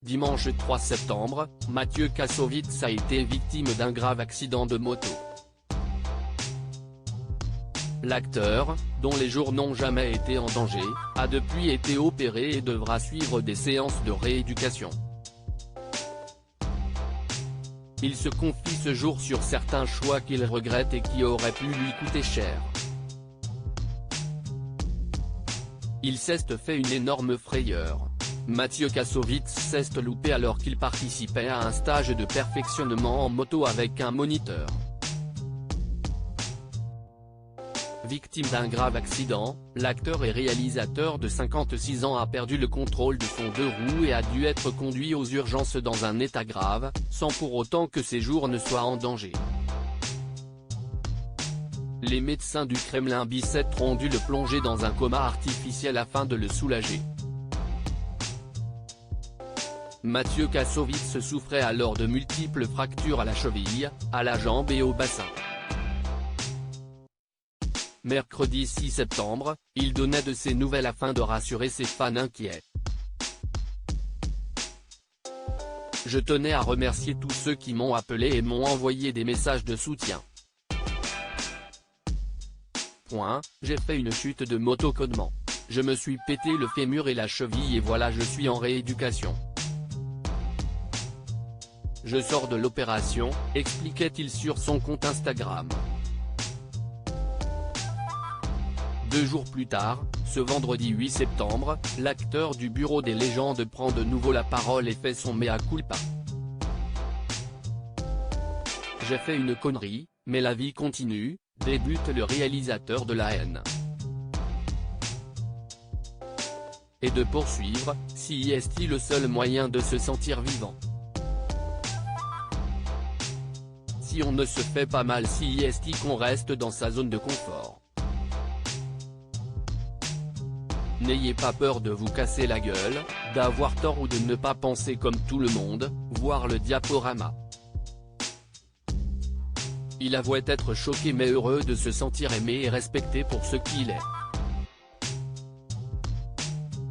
Dimanche 3 septembre, Mathieu Kassovitz a été victime d'un grave accident de moto. L'acteur, dont les jours n'ont jamais été en danger, a depuis été opéré et devra suivre des séances de rééducation. Il se confie ce jour sur certains choix qu'il regrette et qui auraient pu lui coûter cher. Il s'est fait une énorme frayeur. Mathieu Kassovitz s'est loupé alors qu'il participait à un stage de perfectionnement en moto avec un moniteur. Victime d'un grave accident, l'acteur et réalisateur de 56 ans a perdu le contrôle de son deux roues et a dû être conduit aux urgences dans un état grave, sans pour autant que ses jours ne soient en danger. Les médecins du Kremlin Bicêtre ont dû le plonger dans un coma artificiel afin de le soulager. Mathieu Kassovitz souffrait alors de multiples fractures à la cheville, à la jambe et au bassin. Mercredi 6 septembre, il donnait de ses nouvelles afin de rassurer ses fans inquiets. Je tenais à remercier tous ceux qui m'ont appelé et m'ont envoyé des messages de soutien. J'ai fait une chute de moto connement. Je me suis pété le fémur et la cheville et voilà je suis en rééducation. Je sors de l'opération, expliquait-il sur son compte Instagram. 2 jours plus tard, ce vendredi 8 septembre, l'acteur du Bureau des légendes prend de nouveau la parole et fait son mea culpa. J'ai fait une connerie, mais la vie continue, débute le réalisateur de La Haine. Et de poursuivre, si est-il le seul moyen de se sentir vivant? Si on ne se fait pas mal, si est-il qu'on reste dans sa zone de confort? N'ayez pas peur de vous casser la gueule, d'avoir tort ou de ne pas penser comme tout le monde, voir le diaporama. Il avouait être choqué mais heureux de se sentir aimé et respecté pour ce qu'il est.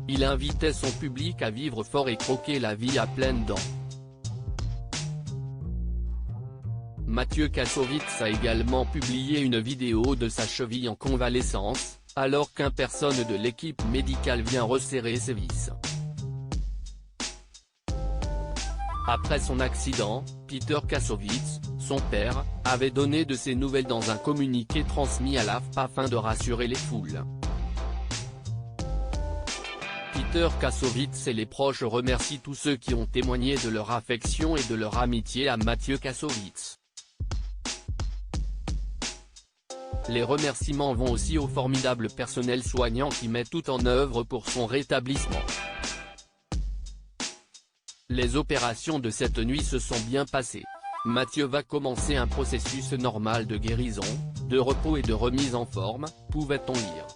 Il invitait son public à vivre fort et croquer la vie à pleines dents. Mathieu Kassovitz a également publié une vidéo de sa cheville en convalescence, alors qu'une personne de l'équipe médicale vient resserrer ses vis. Après son accident, Peter Kassovitz, son père, avait donné de ses nouvelles dans un communiqué transmis à l'AFP afin de rassurer les foules. Peter Kassovitz et les proches remercient tous ceux qui ont témoigné de leur affection et de leur amitié à Mathieu Kassovitz. Les remerciements vont aussi au formidable personnel soignant qui met tout en œuvre pour son rétablissement. Les opérations de cette nuit se sont bien passées. Mathieu va commencer un processus normal de guérison, de repos et de remise en forme, pouvait-on lire.